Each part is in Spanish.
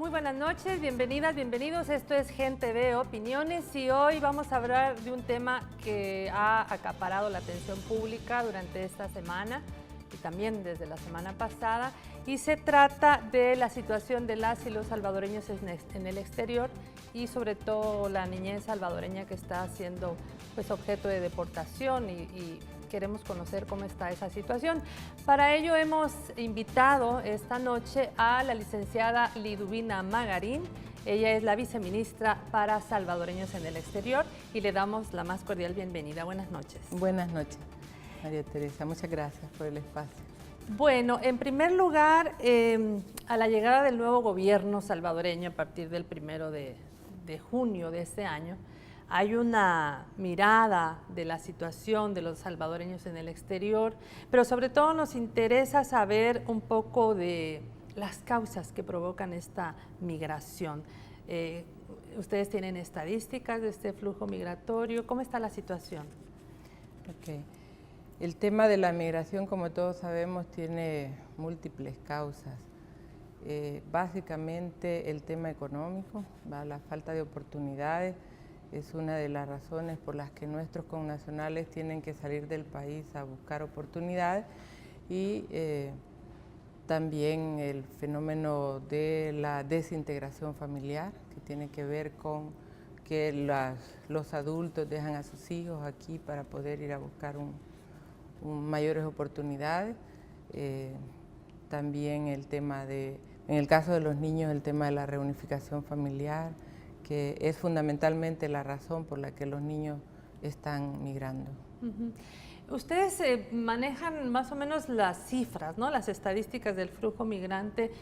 Muy buenas noches, bienvenidas, bienvenidos. Esto es Gen TV Opiniones y hoy vamos a hablar de un tema que ha acaparado la atención pública durante esta semana y también desde la semana pasada, y se trata de la situación de las y los salvadoreños en el exterior y sobre todo la niñez salvadoreña que está siendo pues objeto de deportación y queremos conocer cómo está esa situación. Para ello hemos invitado esta noche a la licenciada Liduvina Magarín. Ella es la viceministra para salvadoreños en el exterior y le damos la más cordial bienvenida. Buenas noches. Buenas noches, María Teresa. Muchas gracias por el espacio. Bueno, en primer lugar, a la llegada del nuevo gobierno salvadoreño a partir del 1 de junio de este año, hay una mirada de la situación de los salvadoreños en el exterior, pero sobre todo nos interesa saber un poco de las causas que provocan esta migración. ¿Ustedes tienen estadísticas de este flujo migratorio? ¿Cómo está la situación? Okay. El tema de la migración, como todos sabemos, tiene múltiples causas. Básicamente el tema económico, la falta de oportunidades, es una de las razones por las que nuestros connacionales tienen que salir del país a buscar oportunidades, y también el fenómeno de la desintegración familiar, que tiene que ver con que los adultos dejan a sus hijos aquí para poder ir a buscar mayores oportunidades. También el tema en el caso de los niños, el tema de la reunificación familiar, que es fundamentalmente la razón por la que los niños están migrando. Ustedes manejan más o menos las cifras, ¿no? Las estadísticas del flujo migrante.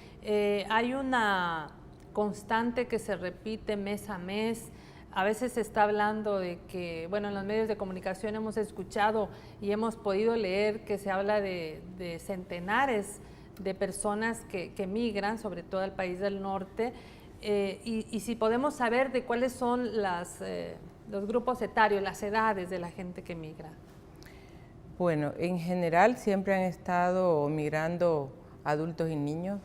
Hay una constante que se repite mes a mes. A veces se está hablando de que, bueno, en los medios de comunicación hemos escuchado y hemos podido leer que se habla de centenares de personas que migran, sobre todo al país del norte. Y si podemos saber de cuáles son los grupos etarios, las edades de la gente que migra. Bueno, en general siempre han estado migrando adultos y niños.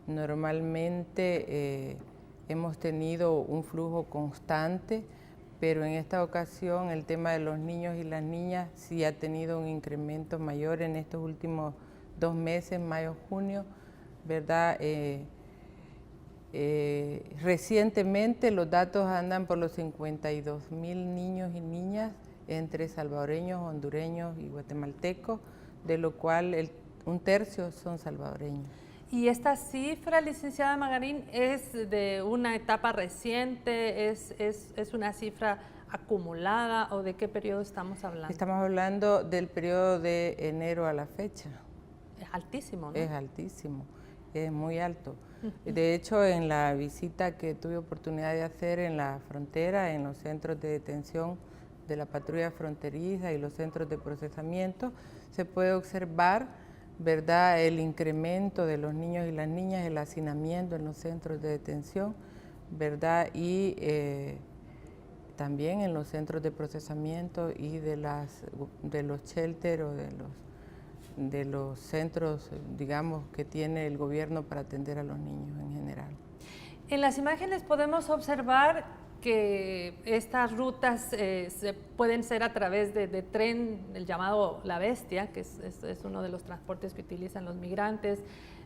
Normalmente hemos tenido un flujo constante, pero en esta ocasión el tema de los niños y las niñas sí ha tenido un incremento mayor en estos últimos 2 meses, mayo, junio, ¿verdad? Recientemente los datos andan por los 52,000 niños y niñas entre salvadoreños, hondureños y guatemaltecos, de lo cual un tercio son salvadoreños. ¿Y esta cifra, licenciada Magarín, es de una etapa reciente, es una cifra acumulada o de qué periodo estamos hablando? Estamos hablando del periodo de enero a la fecha. Es altísimo, ¿no? Es altísimo, es muy alto. De hecho, en la visita que tuve oportunidad de hacer en la frontera, en los centros de detención de la patrulla fronteriza y los centros de procesamiento, se puede observar, ¿verdad?, el incremento de los niños y las niñas, el hacinamiento en los centros de detención, ¿verdad?, y también en los centros de procesamiento y de los shelters o de los centros, digamos, que tiene el gobierno para atender a los niños en general. En las imágenes podemos observar que estas rutas pueden ser a través de tren, el llamado La Bestia, que es uno de los transportes que utilizan los migrantes,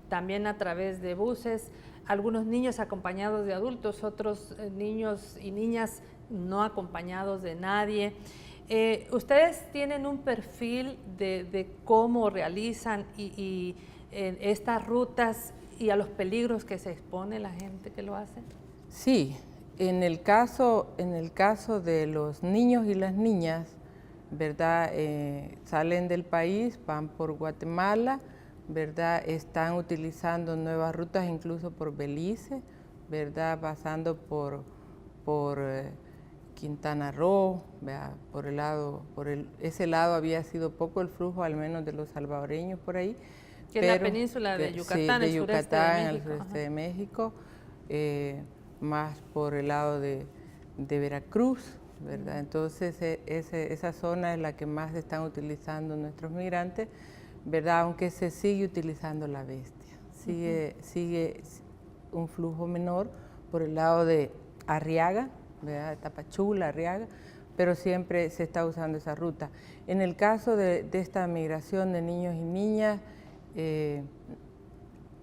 también a través de buses, algunos niños acompañados de adultos, otros niños y niñas no acompañados de nadie. Ustedes tienen un perfil de cómo realizan estas rutas y a los peligros que se expone la gente que lo hace. Sí, en el caso de los niños y las niñas, ¿verdad? Salen del país, van por Guatemala, ¿verdad? Están utilizando nuevas rutas, incluso por Belice, ¿verdad? Pasando por Quintana Roo, ese lado había sido poco el flujo, al menos de los salvadoreños por ahí. Que es la península de Yucatán, sí, el sureste de México, más por el lado de Veracruz, ¿verdad? Entonces esa zona es la que más están utilizando nuestros migrantes, ¿verdad? Aunque se sigue utilizando La Bestia. sigue un flujo menor por el lado de Arriaga, ¿verdad? Tapachula, Arriaga, pero siempre se está usando esa ruta. En el caso de esta migración de niños y niñas,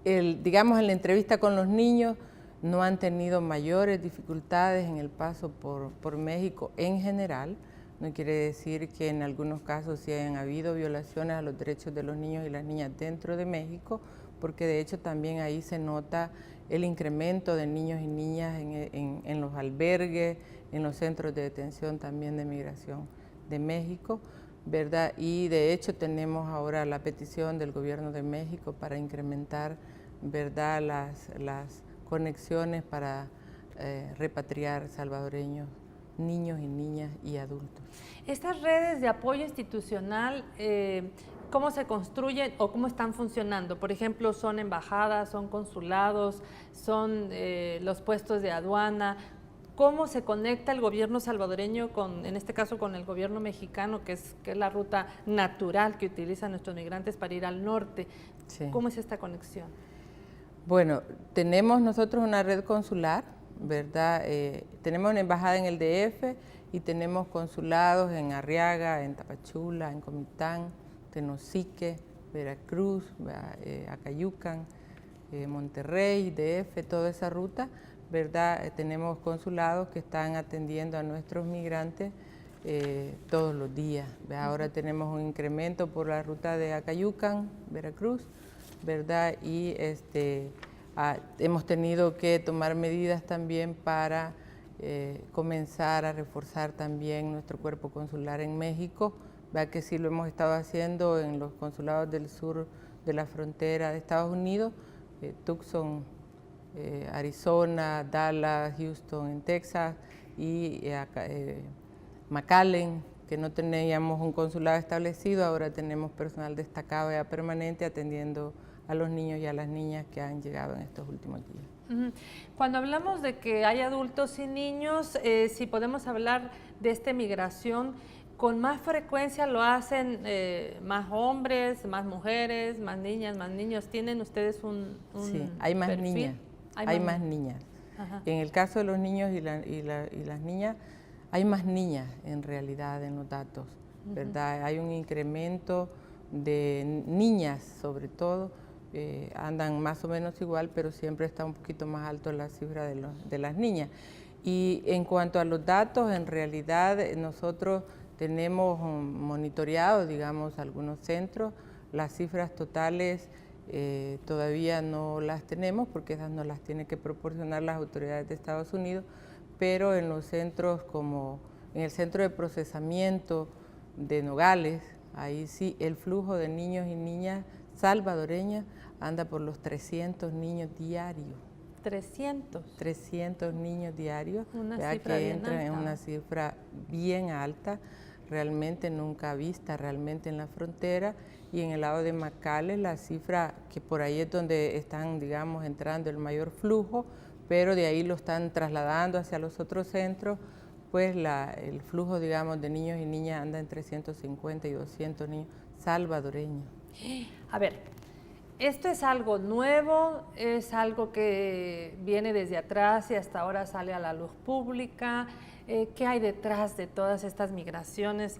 digamos en la entrevista con los niños, no han tenido mayores dificultades en el paso por México en general. No quiere decir que en algunos casos sí hayan habido violaciones a los derechos de los niños y las niñas dentro de México, porque de hecho también ahí se nota el incremento de niños y niñas en los albergues, en los centros de detención también de migración de México, ¿verdad? Y de hecho tenemos ahora la petición del gobierno de México para incrementar, ¿verdad?, las conexiones para repatriar salvadoreños, niños y niñas y adultos. Estas redes de apoyo institucional, ¿cómo se construyen o cómo están funcionando? Por ejemplo, ¿son embajadas, son consulados, son los puestos de aduana? ¿Cómo se conecta el gobierno salvadoreño en este caso con el gobierno mexicano, que es la ruta natural que utilizan nuestros migrantes para ir al norte? Sí. ¿Cómo es esta conexión? Bueno, tenemos nosotros una red consular, ¿verdad? Tenemos una embajada en el DF y tenemos consulados en Arriaga, en Tapachula, en Comitán, Tenosique, Veracruz, Acayucan, Monterrey, DF, toda esa ruta, ¿verdad? Tenemos consulados que están atendiendo a nuestros migrantes todos los días, ¿verdad? Ahora tenemos un incremento por la ruta de Acayucan, Veracruz, ¿verdad? Y hemos tenido que tomar medidas también para comenzar a reforzar también nuestro cuerpo consular en México, ¿verdad? Que sí lo hemos estado haciendo en los consulados del sur de la frontera de Estados Unidos, Tucson, Arizona, Dallas, Houston en Texas y McAllen, que no teníamos un consulado establecido, ahora tenemos personal destacado ya permanente atendiendo a los niños y a las niñas que han llegado en estos últimos días. Cuando hablamos de que hay adultos y niños, si podemos hablar de esta migración, ¿con más frecuencia lo hacen más hombres, más mujeres, más niñas, más niños? ¿Tienen ustedes un sí, hay más perfil? Niñas, hay más niñas. Ajá. En el caso de los niños y las niñas, hay más niñas en realidad en los datos, ¿verdad? Hay un incremento de niñas sobre todo, andan más o menos igual, pero siempre está un poquito más alto la cifra de las niñas. Y en cuanto a los datos, en realidad nosotros tenemos monitoreado, digamos, algunos centros. Las cifras totales todavía no las tenemos porque esas no las tienen que proporcionar las autoridades de Estados Unidos, pero en los centros como en el centro de procesamiento de Nogales, ahí sí el flujo de niños y niñas salvadoreñas anda por los 300 niños diarios. 300. 300 niños diarios, una cifra que entran en una cifra bien alta, realmente nunca vista realmente en la frontera. Y en el lado de McAllen la cifra, que por ahí es donde están, digamos, entrando el mayor flujo, pero de ahí lo están trasladando hacia los otros centros, pues el flujo, digamos, de niños y niñas anda entre 150 y 200 niños salvadoreños. A ver, ¿esto es algo nuevo? ¿Es algo que viene desde atrás y hasta ahora sale a la luz pública? ¿Qué hay detrás de todas estas migraciones?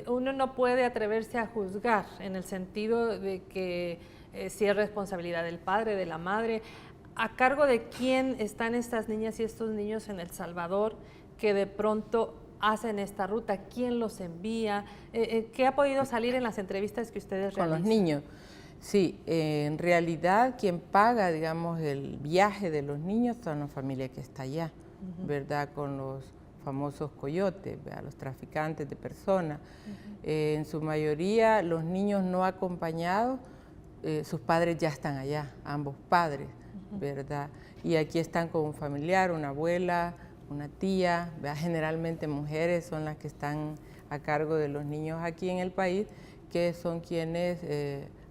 Uno no puede atreverse a juzgar en el sentido de que si es responsabilidad del padre, de la madre. ¿A cargo de quién están estas niñas y estos niños en El Salvador que de pronto hacen esta ruta? ¿Quién los envía? ¿Qué ha podido salir en las entrevistas que ustedes realizan? Con los niños. Sí, en realidad quien paga, digamos, el viaje de los niños son la familia que está allá, ¿verdad? Con los famosos coyotes, ¿verdad? Los traficantes de personas. En su mayoría los niños no acompañados, sus padres ya están allá, ambos padres, ¿verdad? Y aquí están con un familiar, una abuela, una tía, ¿verdad? Generalmente mujeres son las que están a cargo de los niños aquí en el país, que son quienes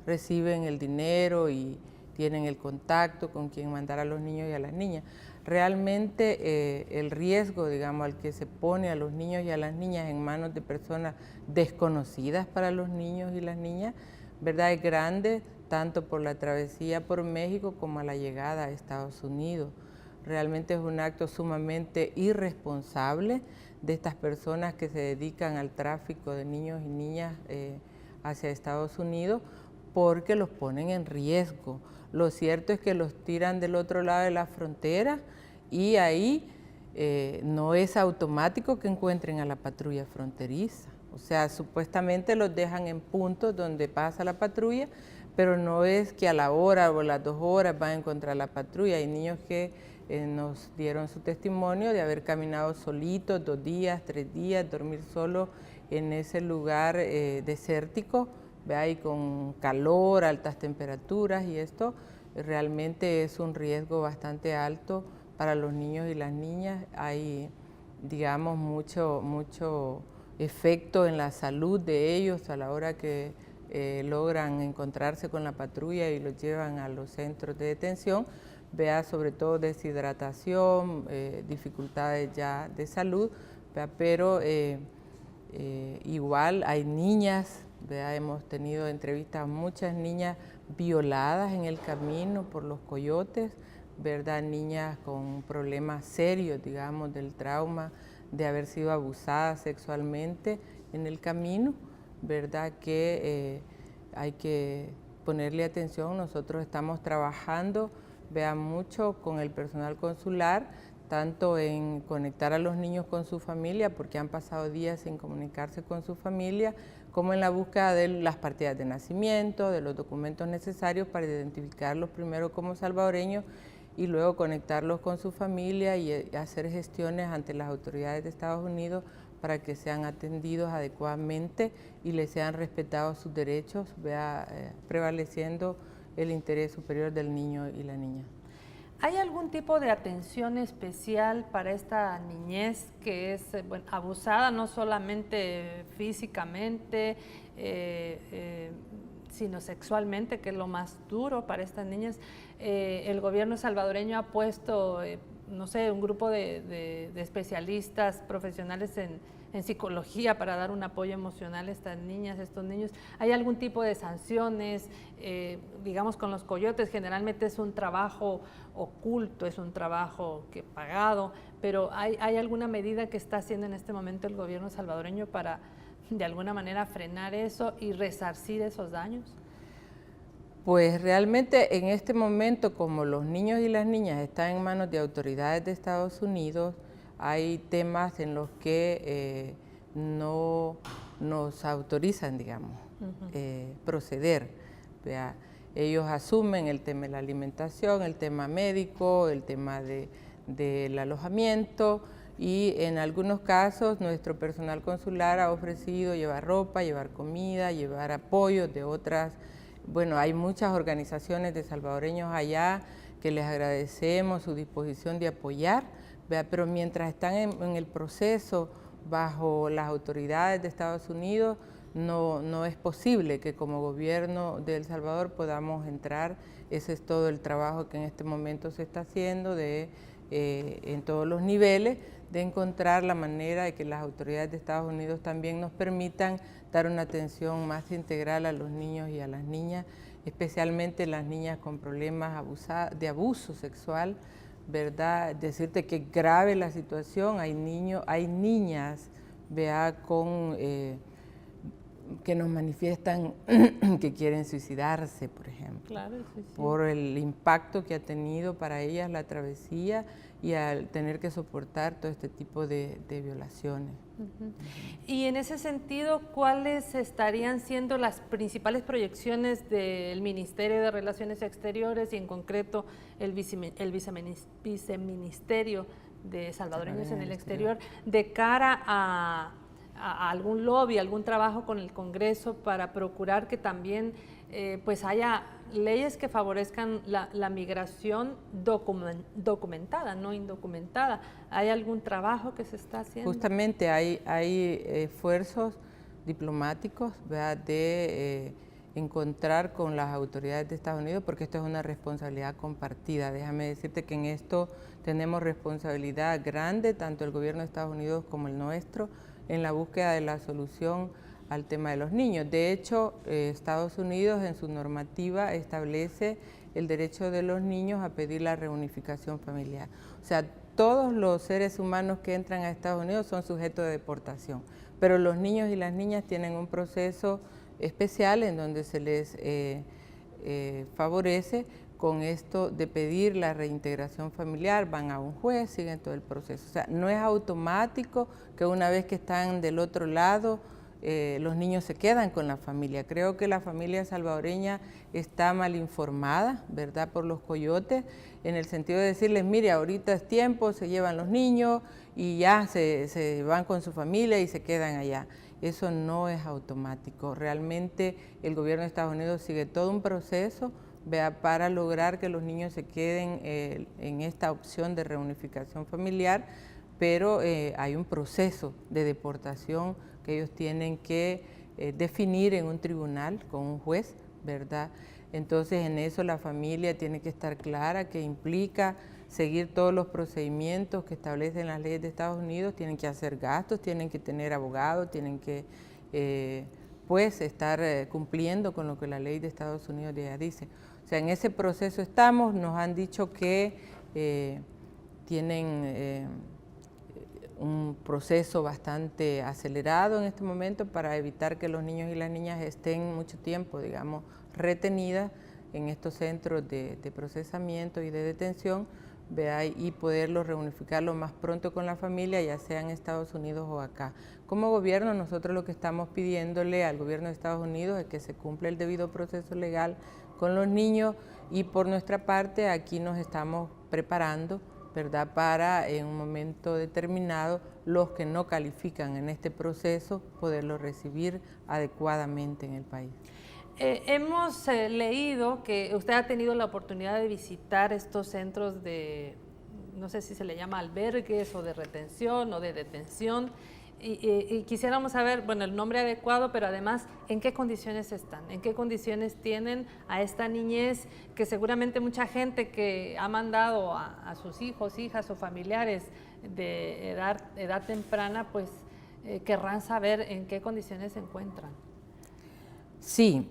reciben el dinero y tienen el contacto con quien mandar a los niños y a las niñas. Realmente el riesgo, digamos, al que se pone a los niños y a las niñas en manos de personas desconocidas para los niños y las niñas, ¿verdad? Es grande tanto por la travesía por México como a la llegada a Estados Unidos. Realmente es un acto sumamente irresponsable de estas personas que se dedican al tráfico de niños y niñas hacia Estados Unidos, porque los ponen en riesgo. Lo cierto es que los tiran del otro lado de la frontera y ahí no es automático que encuentren a la patrulla fronteriza. O sea, supuestamente los dejan en puntos donde pasa la patrulla, pero no es que a la hora o a las 2 horas van a encontrar la patrulla. Hay niños que nos dieron su testimonio de haber caminado solitos 2 días, 3 días, dormir solo en ese lugar desértico, ¿verdad? Y con calor, altas temperaturas, y esto realmente es un riesgo bastante alto para los niños y las niñas. Hay, digamos, mucho efecto en la salud de ellos a la hora que logran encontrarse con la patrulla y los llevan a los centros de detención, vea, sobre todo deshidratación, dificultades ya de salud, vea, pero igual hay niñas, vea, hemos tenido entrevistas a muchas niñas violadas en el camino por los coyotes, ¿verdad? Niñas con problemas serios, digamos, del trauma de haber sido abusadas sexualmente en el camino, ¿verdad? Que hay que ponerle atención. Nosotros estamos trabajando, vea, mucho con el personal consular, tanto en conectar a los niños con su familia, porque han pasado días sin comunicarse con su familia, como en la búsqueda de las partidas de nacimiento, de los documentos necesarios para identificarlos primero como salvadoreños y luego conectarlos con su familia y hacer gestiones ante las autoridades de Estados Unidos para que sean atendidos adecuadamente y les sean respetados sus derechos, prevaleciendo el interés superior del niño y la niña. ¿Hay algún tipo de atención especial para esta niñez que es abusada no solamente físicamente, sino sexualmente, que es lo más duro para estas niñas? El gobierno salvadoreño ha puesto, no sé, un grupo de especialistas profesionales en psicología para dar un apoyo emocional a estas niñas, a estos niños. ¿Hay algún tipo de sanciones? Digamos, con los coyotes generalmente es un trabajo oculto, es un trabajo pagado, pero ¿hay alguna medida que está haciendo en este momento el gobierno salvadoreño para de alguna manera frenar eso y resarcir esos daños? Pues realmente en este momento, como los niños y las niñas están en manos de autoridades de Estados Unidos, hay temas en los que no nos autorizan, digamos, proceder. ¿Vea? Ellos asumen el tema de la alimentación, el tema médico, el tema del alojamiento, y en algunos casos nuestro personal consular ha ofrecido llevar ropa, llevar comida, llevar apoyo de otras. Bueno, hay muchas organizaciones de salvadoreños allá que les agradecemos su disposición de apoyar, ¿vea? Pero mientras están en el proceso bajo las autoridades de Estados Unidos, no es posible que como gobierno de El Salvador podamos entrar. Ese es todo el trabajo que en este momento se está haciendo en todos los niveles, de encontrar la manera de que las autoridades de Estados Unidos también nos permitan dar una atención más integral a los niños y a las niñas, especialmente las niñas con problemas de abuso sexual, ¿verdad? Decirte que es grave la situación. Hay niñas, vea, que nos manifiestan que quieren suicidarse, por ejemplo, claro, sí. Por el impacto que ha tenido para ellas la travesía y al tener que soportar todo este tipo de violaciones. Y en ese sentido, ¿cuáles estarían siendo las principales proyecciones del Ministerio de Relaciones Exteriores y en concreto el viceministerio de Salvadoreños en el Exterior de cara a algún lobby, algún trabajo con el Congreso para procurar que también pues haya leyes que favorezcan la migración documentada, no indocumentada? ¿Hay algún trabajo que se está haciendo? Justamente hay esfuerzos diplomáticos, ¿verdad?, de encontrar con las autoridades de Estados Unidos, porque esto es una responsabilidad compartida. Déjame decirte que en esto tenemos responsabilidad grande, tanto el gobierno de Estados Unidos como el nuestro, en la búsqueda de la solución al tema de los niños. De hecho, Estados Unidos en su normativa establece el derecho de los niños a pedir la reunificación familiar. O sea, todos los seres humanos que entran a Estados Unidos son sujetos de deportación, pero los niños y las niñas tienen un proceso especial en donde se les favorece con esto de pedir la reintegración familiar, van a un juez, siguen todo el proceso. O sea, no es automático que una vez que están del otro lado, los niños se quedan con la familia. Creo que la familia salvadoreña está mal informada, ¿verdad?, por los coyotes, en el sentido de decirles, mire, ahorita es tiempo, se llevan los niños y ya se van con su familia y se quedan allá. Eso no es automático. Realmente el gobierno de Estados Unidos sigue todo un proceso, vea, para lograr que los niños se queden en esta opción de reunificación familiar, pero hay un proceso de deportación que ellos tienen que definir en un tribunal con un juez, ¿verdad? Entonces en eso la familia tiene que estar clara, que implica seguir todos los procedimientos que establecen las leyes de Estados Unidos, tienen que hacer gastos, tienen que tener abogados, tienen que pues estar cumpliendo con lo que la ley de Estados Unidos ya dice. O sea, en ese proceso estamos, nos han dicho que tienen un proceso bastante acelerado en este momento para evitar que los niños y las niñas estén mucho tiempo, digamos, retenidas en estos centros de procesamiento y de detención, vea, y poderlos reunificar lo más pronto con la familia, ya sea en Estados Unidos o acá. Como gobierno, nosotros lo que estamos pidiéndole al gobierno de Estados Unidos es que se cumpla el debido proceso legal con los niños, y por nuestra parte aquí nos estamos preparando, ¿verdad?, para en un momento determinado los que no califican en este proceso poderlos recibir adecuadamente en el país. Hemos leído que usted ha tenido la oportunidad de visitar estos centros de, no sé si se le llama albergues o de retención o de detención, y quisiéramos saber, bueno, el nombre adecuado, pero además, ¿en qué condiciones están? ¿En qué condiciones tienen a esta niñez que seguramente mucha gente que ha mandado a sus hijos, hijas o familiares de edad temprana, pues querrán saber en qué condiciones se encuentran? Sí,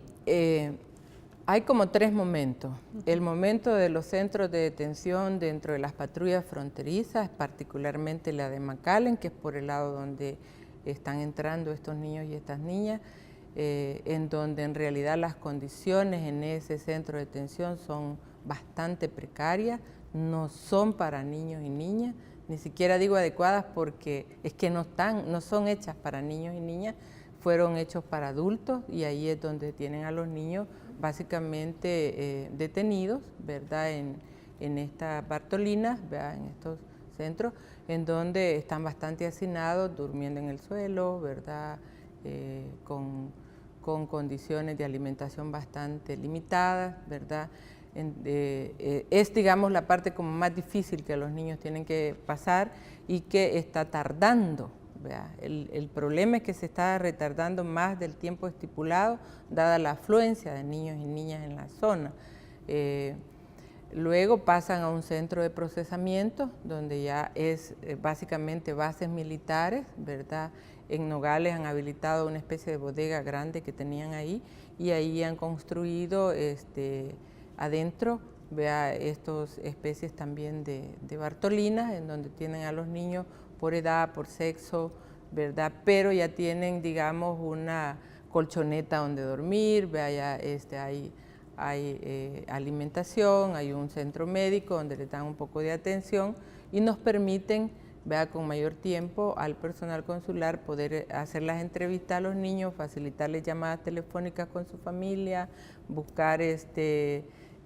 hay como tres momentos. El momento de los centros de detención dentro de las patrullas fronterizas, particularmente la de McAllen, que es por el lado donde están entrando estos niños y estas niñas, en donde en realidad las condiciones en ese centro de detención son bastante precarias, no son para niños y niñas, ni siquiera digo adecuadas porque es que no son hechas para niños y niñas, fueron hechos para adultos, y ahí es donde tienen a los niños básicamente detenidos, ¿verdad?, en estas Bartolinas, ¿verdad?, en estos centros, en donde están bastante hacinados, durmiendo en el suelo, ¿verdad?, con condiciones de alimentación bastante limitadas, ¿verdad? Es, digamos, la parte como más difícil que los niños tienen que pasar y que está tardando. El problema es que se está retardando más del tiempo estipulado, dada la afluencia de niños y niñas en la zona. Luego pasan a un centro de procesamiento, donde ya es básicamente bases militares, ¿verdad? En Nogales han habilitado una especie de bodega grande que tenían ahí, y ahí han construido adentro, vea, estas especies también de Bartolinas, en donde tienen a los niños por edad, por sexo, ¿verdad? Pero ya tienen, digamos, una colchoneta donde dormir, vea, ya hay alimentación, hay un centro médico donde les dan un poco de atención y nos permiten, vea, con mayor tiempo al personal consular poder hacer las entrevistas a los niños, facilitarles llamadas telefónicas con su familia, buscar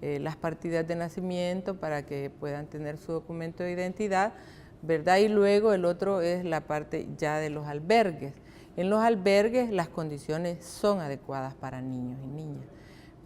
las partidas de nacimiento para que puedan tener su documento de identidad, ¿verdad? Y luego el otro es la parte ya de los albergues. En los albergues las condiciones son adecuadas para niños y niñas,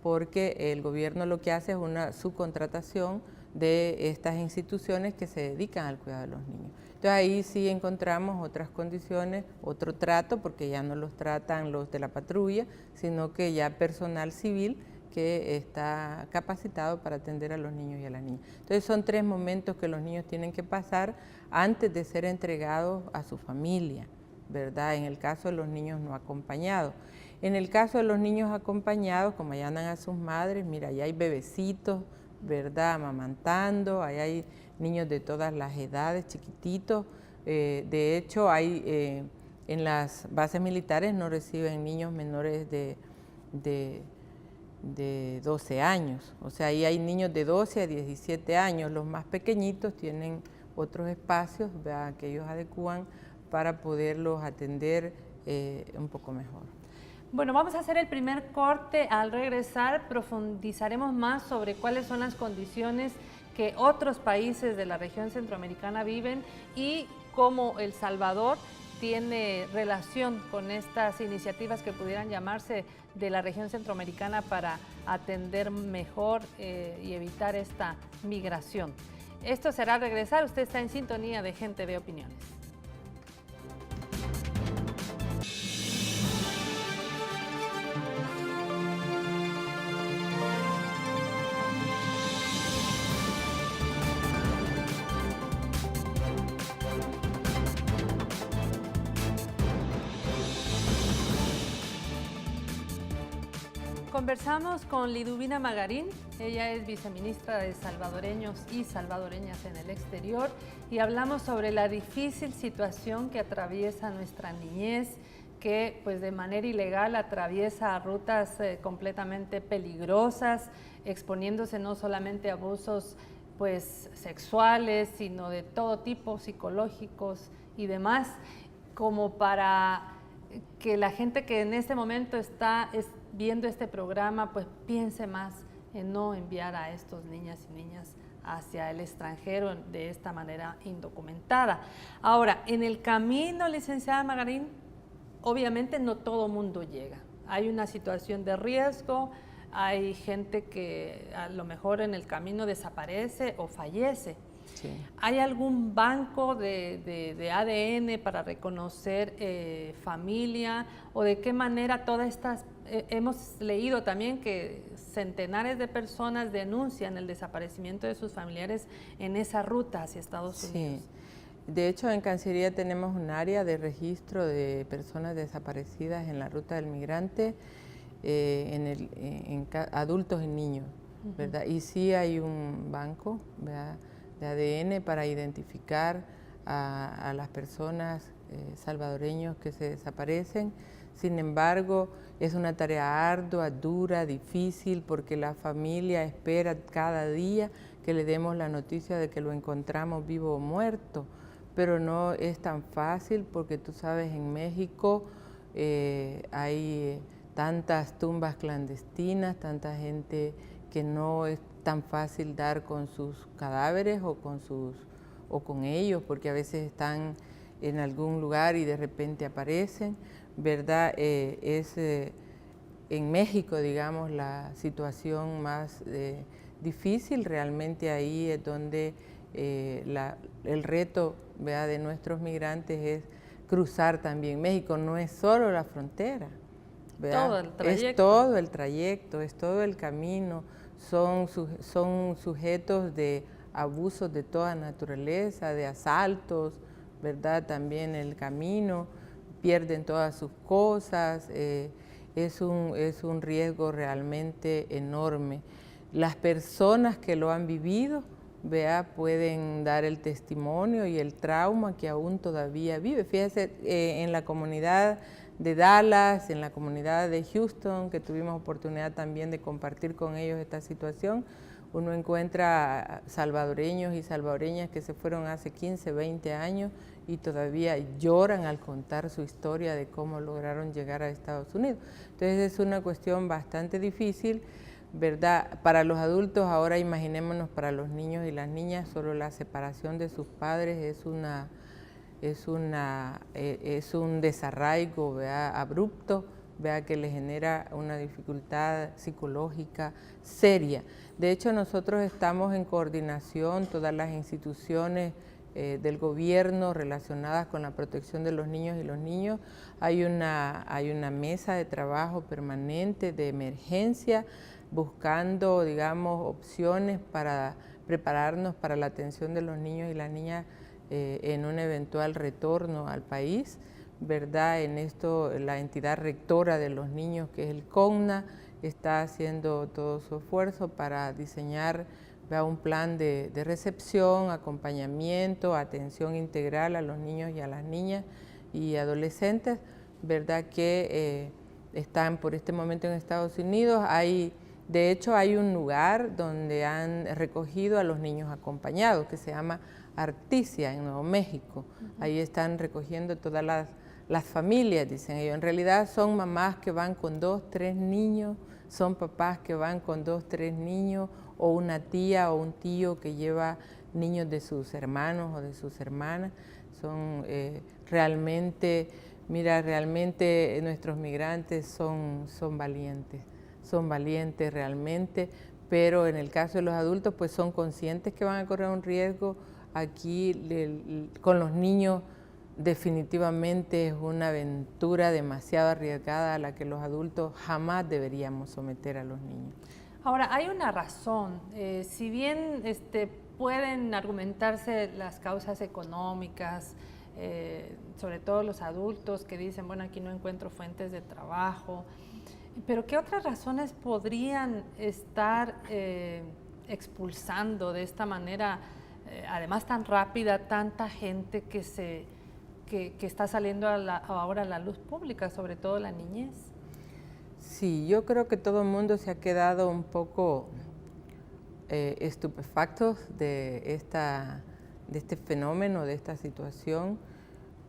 porque el gobierno lo que hace es una subcontratación de estas instituciones que se dedican al cuidado de los niños. Entonces ahí sí encontramos otras condiciones, otro trato, porque ya no los tratan los de la patrulla, sino que ya personal civil que está capacitado para atender a los niños y a las niñas. Entonces son tres momentos que los niños tienen que pasar antes de ser entregados a su familia, ¿verdad? En el caso de los niños no acompañados. En el caso de los niños acompañados, como allá andan a sus madres, mira, allá hay bebecitos, ¿verdad? Amamantando, allá hay niños de todas las edades, chiquititos. De hecho, hay en las bases militares no reciben niños menores de 12 años. O sea, ahí hay niños de 12 a 17 años. Los más pequeñitos tienen otros espacios, ¿verdad?, que ellos adecúan para poderlos atender un poco mejor. Bueno, vamos a hacer el primer corte. Al regresar profundizaremos más sobre cuáles son las condiciones que otros países de la región centroamericana viven y cómo El Salvador tiene relación con estas iniciativas que pudieran llamarse de la región centroamericana para atender mejor y evitar esta migración. Esto será al regresar. Usted está en sintonía de Gente Ve Opiniones. Conversamos con Liduvina Magarín, ella es viceministra de salvadoreños y salvadoreñas en el exterior y hablamos sobre la difícil situación que atraviesa nuestra niñez, que pues de manera ilegal atraviesa rutas completamente peligrosas, exponiéndose no solamente a abusos pues sexuales, sino de todo tipo, psicológicos y demás, como para que la gente que en este momento está viendo este programa pues piense más en no enviar a estos niñas y niñas hacia el extranjero de esta manera indocumentada. Ahora, en el camino, licenciada Magarín, obviamente no todo mundo llega. Hay una situación de riesgo, hay gente que a lo mejor en el camino desaparece o fallece. Sí. ¿Hay algún banco de ADN para reconocer familia o de qué manera todas estas... hemos leído también que centenares de personas denuncian el desaparecimiento de sus familiares en esa ruta hacia Estados Unidos. Sí. De hecho, en Cancillería tenemos un área de registro de personas desaparecidas en la ruta del migrante, adultos y niños, ¿verdad? Y sí hay un banco, ¿verdad?, de ADN para identificar a las personas salvadoreños que se desaparecen. Sin embargo, es una tarea ardua, dura, difícil, porque la familia espera cada día que le demos la noticia de que lo encontramos vivo o muerto, pero no es tan fácil porque tú sabes, en México hay tantas tumbas clandestinas, tanta gente que no es tan fácil dar con sus cadáveres o con ellos, porque a veces están en algún lugar y de repente aparecen, ¿verdad? En México, digamos, la situación más difícil, realmente ahí es donde el reto, ¿verdad?, de nuestros migrantes es cruzar también México. No es solo la frontera, ¿verdad? Todo el trayecto. Es todo el trayecto, es todo el camino. Son sujetos de abusos de toda naturaleza, de asaltos, ¿verdad? También el camino, pierden todas sus cosas, es un riesgo realmente enorme. Las personas que lo han vivido, ¿verdad?, pueden dar el testimonio y el trauma que aún todavía vive. Fíjese, en la comunidad de Dallas, en la comunidad de Houston, que tuvimos oportunidad también de compartir con ellos esta situación, uno encuentra salvadoreños y salvadoreñas que se fueron hace 15, 20 años y todavía lloran al contar su historia de cómo lograron llegar a Estados Unidos. Entonces es una cuestión bastante difícil, ¿verdad? Para los adultos, ahora imaginémonos para los niños y las niñas, solo la separación de sus padres es un desarraigo, ¿verdad?, abrupto, ¿verdad?, que le genera una dificultad psicológica seria. De hecho, nosotros estamos en coordinación, todas las instituciones del gobierno relacionadas con la protección de los niños y los niños. Hay una mesa de trabajo permanente de emergencia buscando, digamos, opciones para prepararnos para la atención de los niños y las niñas en un eventual retorno al país, ¿verdad? En esto la entidad rectora de los niños, que es el CONNA, está haciendo todo su esfuerzo para diseñar un plan de recepción, acompañamiento, atención integral a los niños y a las niñas y adolescentes, ¿verdad? Que están por este momento en Estados Unidos. De hecho, hay un lugar donde han recogido a los niños acompañados, que se llama Articia, en Nuevo México. Ahí están recogiendo todas las familias, dicen ellos. En realidad son mamás que van con 2, 3 niños, son papás que van con 2, 3 niños, o una tía o un tío que lleva niños de sus hermanos o de sus hermanas. Son realmente nuestros migrantes son valientes realmente, pero en el caso de los adultos pues son conscientes que van a correr un riesgo. Aquí con los niños definitivamente es una aventura demasiado arriesgada a la que los adultos jamás deberíamos someter a los niños. Ahora, hay una razón, si bien pueden argumentarse las causas económicas, sobre todo los adultos que dicen, bueno, aquí no encuentro fuentes de trabajo, pero ¿qué otras razones podrían estar expulsando de esta manera, además tan rápida, tanta gente que está saliendo ahora a la luz pública, sobre todo la niñez? Sí, yo creo que todo el mundo se ha quedado un poco estupefactos de este fenómeno, de esta situación.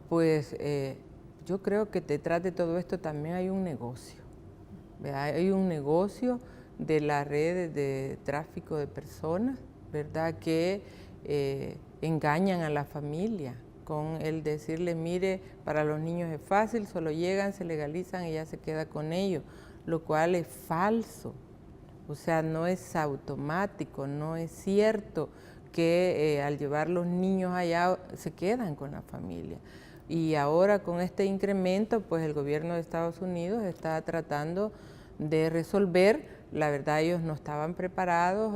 Pues yo creo que detrás de todo esto también hay un negocio, ¿verdad? Hay un negocio de las redes de tráfico de personas, ¿verdad? Que engañan a la familia con el decirle, mire, para los niños es fácil, solo llegan, se legalizan y ya se queda con ellos, lo cual es falso. O sea, no es automático, no es cierto que al llevar los niños allá se quedan con la familia. Y ahora con este incremento, pues el gobierno de Estados Unidos está tratando de resolver. La verdad, ellos no estaban preparados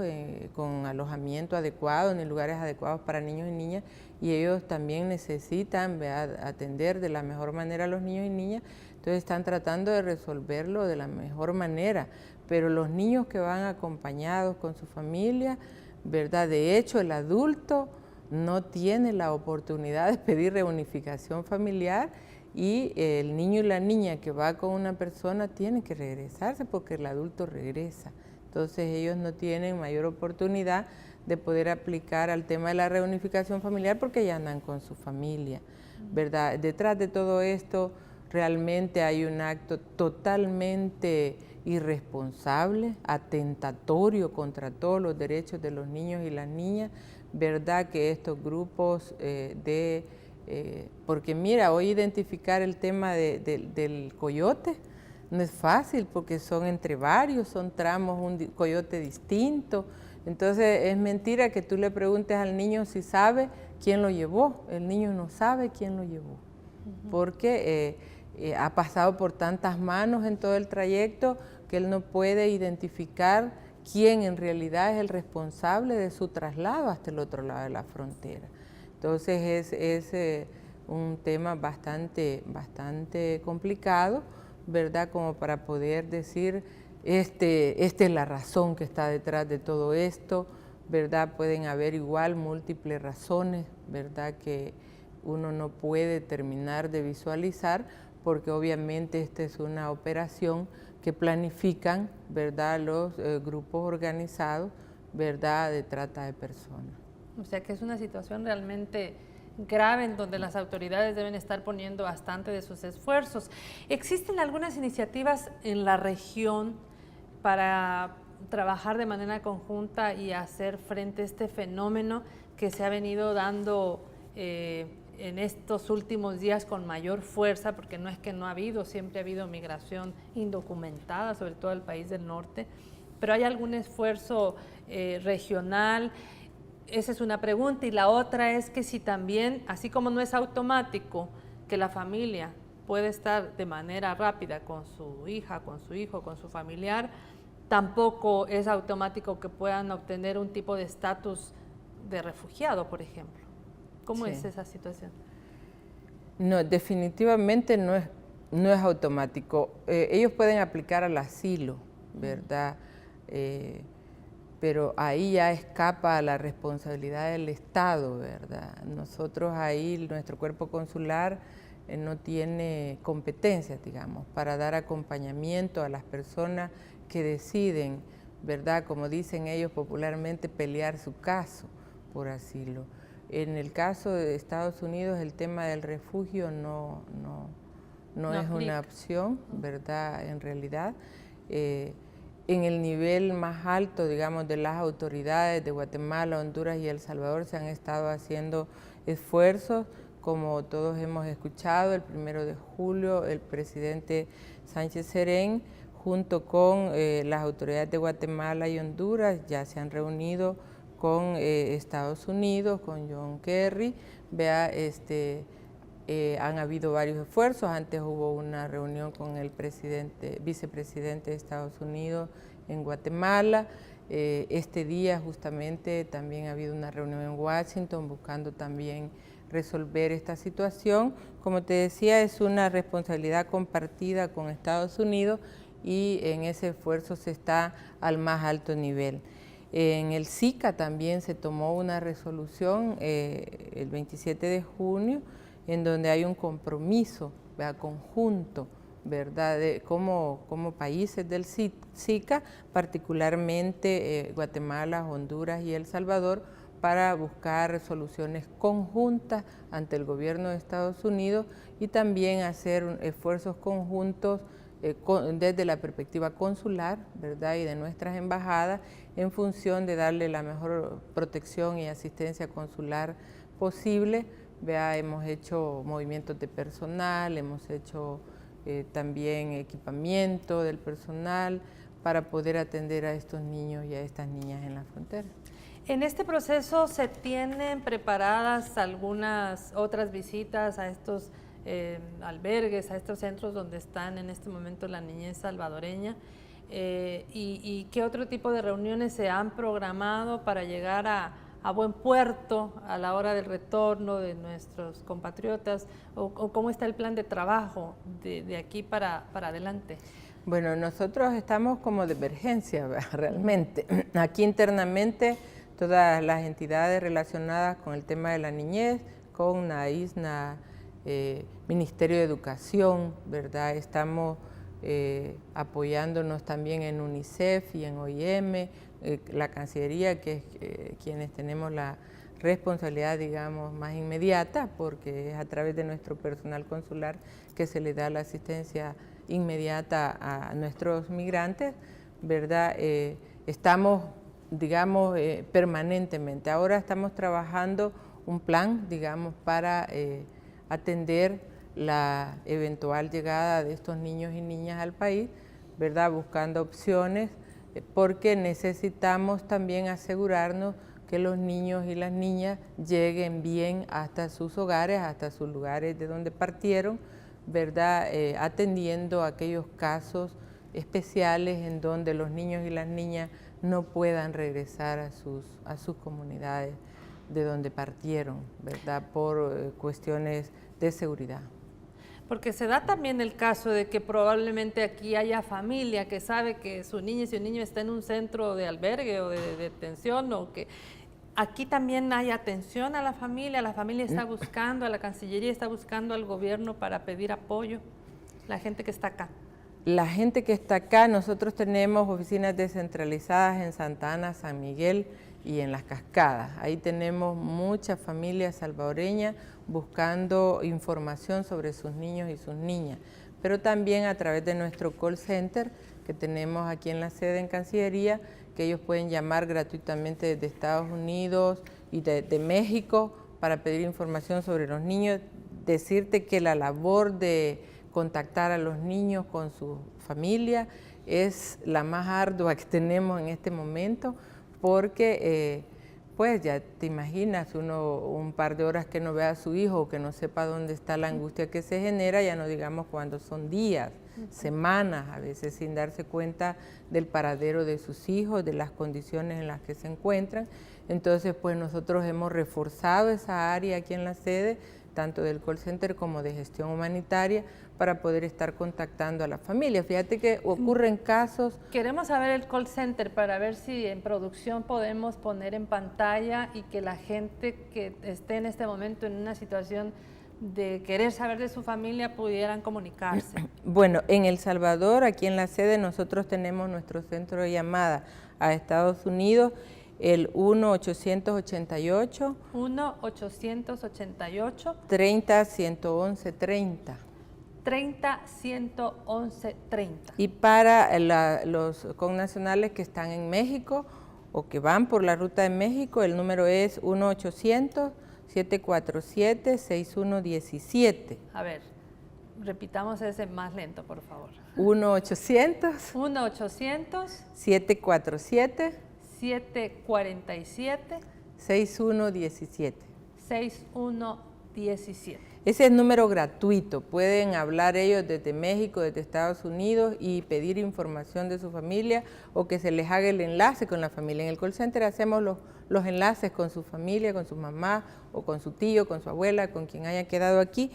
con alojamiento adecuado ni lugares adecuados para niños y niñas, y ellos también necesitan atender de la mejor manera a los niños y niñas. Entonces están tratando de resolverlo de la mejor manera, pero los niños que van acompañados con su familia, ¿verdad? De hecho, el adulto no tiene la oportunidad de pedir reunificación familiar, y el niño y la niña que va con una persona tienen que regresarse porque el adulto regresa. Entonces ellos no tienen mayor oportunidad de poder aplicar al tema de la reunificación familiar porque ya andan con su familia, ¿verdad? Detrás de todo esto realmente hay un acto totalmente irresponsable, atentatorio contra todos los derechos de los niños y las niñas, ¿verdad? Que estos grupos porque mira, hoy identificar el tema del coyote no es fácil porque son entre varios, son tramos, un coyote distinto. Entonces es mentira que tú le preguntes al niño si sabe quién lo llevó. El niño no sabe quién lo llevó, porque ha pasado por tantas manos en todo el trayecto que él no puede identificar quién en realidad es el responsable de su traslado hasta el otro lado de la frontera. Entonces es un tema bastante complicado, ¿verdad? Como para poder decir, esta es la razón que está detrás de todo esto, ¿verdad? Pueden haber igual múltiples razones, ¿verdad? Que uno no puede terminar de visualizar, porque obviamente esta es una operación que planifican, ¿verdad? Los grupos organizados, ¿verdad? De trata de personas. O sea que es una situación realmente grave en donde las autoridades deben estar poniendo bastante de sus esfuerzos. ¿Existen algunas iniciativas en la región para trabajar de manera conjunta y hacer frente a este fenómeno que se ha venido dando en estos últimos días con mayor fuerza? Porque no es que no ha habido, siempre ha habido migración indocumentada, sobre todo al país del norte, pero ¿hay algún esfuerzo regional? Esa es una pregunta, y la otra es que si también, así como no es automático que la familia puede estar de manera rápida con su hija, con su hijo, con su familiar, tampoco es automático que puedan obtener un tipo de estatus de refugiado, por ejemplo. ¿Cómo es esa situación? No, definitivamente no es automático. Ellos pueden aplicar al asilo, ¿verdad? Pero ahí ya escapa la responsabilidad del Estado, ¿verdad? Nosotros ahí, nuestro cuerpo consular no tiene competencias, digamos, para dar acompañamiento a las personas que deciden, ¿verdad? Como dicen ellos popularmente, pelear su caso por asilo. En el caso de Estados Unidos, el tema del refugio no es una opción, ¿verdad? En realidad. En el nivel más alto, digamos, de las autoridades de Guatemala, Honduras y El Salvador se han estado haciendo esfuerzos, como todos hemos escuchado. El 1 de julio el presidente Sánchez Serén, junto con las autoridades de Guatemala y Honduras, ya se han reunido con Estados Unidos, con John Kerry. Han habido varios esfuerzos. Antes hubo una reunión con el vicepresidente de Estados Unidos en Guatemala. Este día justamente también ha habido una reunión en Washington buscando también resolver esta situación. Como te decía, es una responsabilidad compartida con Estados Unidos y en ese esfuerzo se está al más alto nivel. En el SICA también se tomó una resolución el 27 de junio en donde hay un compromiso, ¿verdad?, conjunto, ¿verdad?, como países del SICA, particularmente Guatemala, Honduras y El Salvador, para buscar soluciones conjuntas ante el gobierno de Estados Unidos y también hacer esfuerzos conjuntos desde la perspectiva consular, ¿verdad?, y de nuestras embajadas, en función de darle la mejor protección y asistencia consular posible. Hemos hecho movimientos de personal, hemos hecho también equipamiento del personal para poder atender a estos niños y a estas niñas en la frontera. En este proceso se tienen preparadas algunas otras visitas a estos albergues, a estos centros donde están en este momento la niñez salvadoreña, y qué otro tipo de reuniones se han programado para llegar a buen puerto a la hora del retorno de nuestros compatriotas, o cómo está el plan de trabajo de aquí para adelante. Bueno, nosotros estamos como de emergencia, realmente. Aquí internamente todas las entidades relacionadas con el tema de la niñez, con NAISNA, Ministerio de Educación, ¿verdad? Estamos apoyándonos también en UNICEF y en OIM, la Cancillería, que es quienes tenemos la responsabilidad, digamos, más inmediata, porque es a través de nuestro personal consular que se le da la asistencia inmediata a nuestros migrantes, ¿verdad? Estamos, digamos, permanentemente. Ahora estamos trabajando un plan, digamos, para atender la eventual llegada de estos niños y niñas al país, ¿verdad?, buscando opciones, porque necesitamos también asegurarnos que los niños y las niñas lleguen bien hasta sus hogares, hasta sus lugares de donde partieron, ¿verdad?, atendiendo aquellos casos especiales en donde los niños y las niñas no puedan regresar a sus comunidades de donde partieron, ¿verdad?, por cuestiones de seguridad. Porque se da también el caso de que probablemente aquí haya familia que sabe que su niña y su niño está en un centro de albergue o de detención, o que aquí también hay atención a la familia está buscando, a la Cancillería está buscando al gobierno para pedir apoyo, la gente que está acá. La gente que está acá, nosotros tenemos oficinas descentralizadas en Santa Ana, San Miguel y en Las Cascadas. Ahí tenemos muchas familias salvadoreñas buscando información sobre sus niños y sus niñas, pero también a través de nuestro call center que tenemos aquí en la sede en Cancillería, que ellos pueden llamar gratuitamente desde Estados Unidos y de México para pedir información sobre los niños. Decirte que la labor de contactar a los niños con su familia es la más ardua que tenemos en este momento, porque pues ya te imaginas, uno un par de horas que no vea a su hijo o que no sepa dónde está, la angustia que se genera, ya no digamos cuando son días, semanas, a veces sin darse cuenta del paradero de sus hijos, de las condiciones en las que se encuentran. Entonces pues nosotros hemos reforzado esa área aquí en la sede, tanto del call center como de gestión humanitaria, para poder estar contactando a la familia. Fíjate que ocurren casos... Queremos saber el call center para ver si en producción podemos poner en pantalla y que la gente que esté en este momento en una situación de querer saber de su familia pudieran comunicarse. Bueno, en El Salvador, aquí en la sede, nosotros tenemos nuestro centro de llamada a Estados Unidos, el 1-888 1-888 30-111-30. 30-111-30. Y para los connacionales que están en México o que van por la ruta de México, el número es 1-800-747-6117. A ver, repitamos ese más lento, por favor. 1-800 747 6117. 6117. Ese es número gratuito, pueden hablar ellos desde México, desde Estados Unidos y pedir información de su familia o que se les haga el enlace con la familia. En el call center hacemos los enlaces con su familia, con su mamá o con su tío, con su abuela, con quien haya quedado aquí,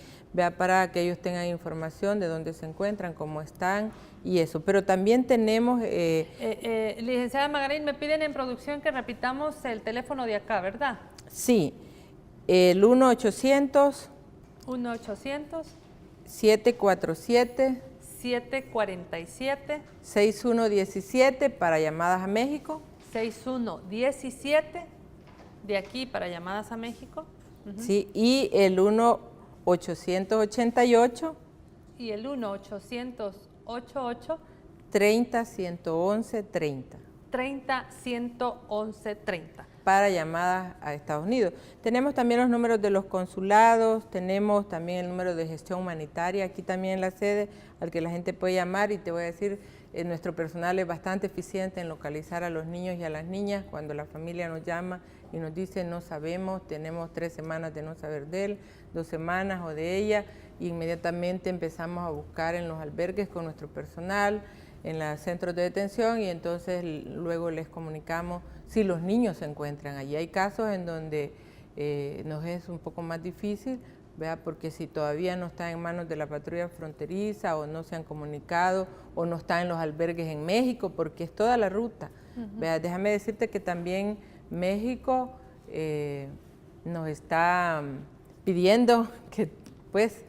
para que ellos tengan información de dónde se encuentran, cómo están y eso. Pero también tenemos... licenciada Magarín, me piden en producción que repitamos el teléfono de acá, ¿verdad? Sí, el 1-800... 1-800 747 747 6117 para llamadas a México. 6117 de aquí para llamadas a México. Sí, y el 1-888 y el 1-888 30-111-30. 30-111-30. Para llamadas a Estados Unidos. Tenemos también los números de los consulados, tenemos también el número de gestión humanitaria, aquí también en la sede, al que la gente puede llamar, y te voy a decir, nuestro personal es bastante eficiente en localizar a los niños y a las niñas cuando la familia nos llama y nos dice no sabemos, tenemos 3 semanas de no saber de él, 2 semanas o de ella, e inmediatamente empezamos a buscar en los albergues con nuestro personal, en los centros de detención, y entonces luego les comunicamos si los niños se encuentran allí. Hay casos en donde nos es un poco más difícil, ¿verdad? Porque si todavía no está en manos de la patrulla fronteriza o no se han comunicado o no está en los albergues en México, porque es toda la ruta. ¿Verdad? Déjame decirte que también México nos está pidiendo que pues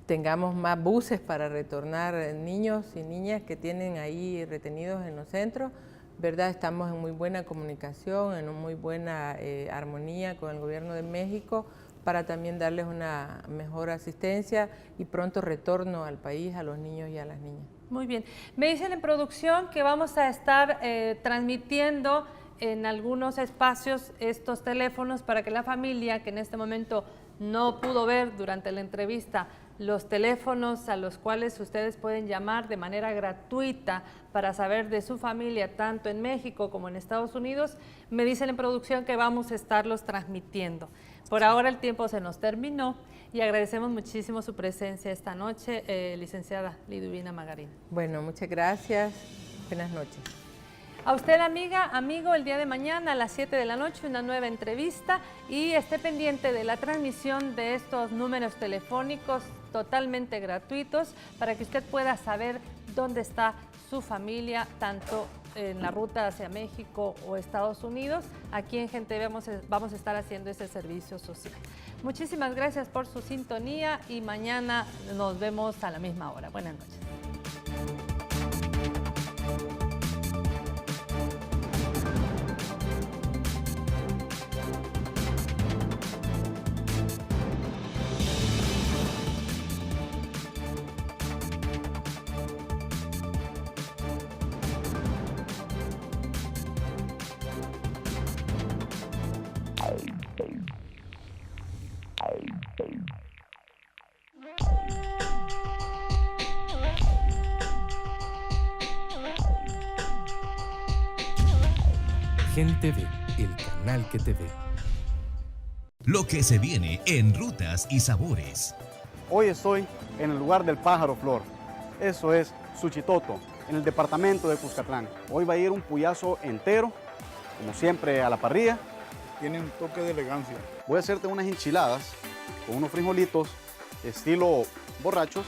tengamos más buses para retornar niños y niñas que tienen ahí retenidos en los centros, ¿verdad? Estamos en muy buena comunicación, en muy buena armonía con el gobierno de México para también darles una mejor asistencia y pronto retorno al país a los niños y a las niñas. Muy bien. Me dicen en producción que vamos a estar transmitiendo en algunos espacios estos teléfonos para que la familia que en este momento no pudo ver durante la entrevista los teléfonos a los cuales ustedes pueden llamar de manera gratuita para saber de su familia, tanto en México como en Estados Unidos, me dicen en producción que vamos a estarlos transmitiendo. Por ahora el tiempo se nos terminó y agradecemos muchísimo su presencia esta noche, licenciada Liduvina Magarín. Bueno, muchas gracias. Buenas noches. A usted, amiga, amigo, el día de mañana a las 7 de la noche una nueva entrevista y esté pendiente de la transmisión de estos números telefónicos totalmente gratuitos para que usted pueda saber dónde está su familia, tanto en la ruta hacia México o Estados Unidos. Aquí en Gente Ve vamos a estar haciendo ese servicio social. Muchísimas gracias por su sintonía y mañana nos vemos a la misma hora. Buenas noches. Gente Ve, el canal que te ve. Lo que se viene en Rutas y Sabores. Hoy estoy en el lugar del pájaro flor. Eso es Suchitoto, en el departamento de Cuscatlán. Hoy va a ir un puyazo entero, como siempre a la parrilla. Tiene un toque de elegancia. Voy a hacerte unas enchiladas con unos frijolitos estilo borrachos.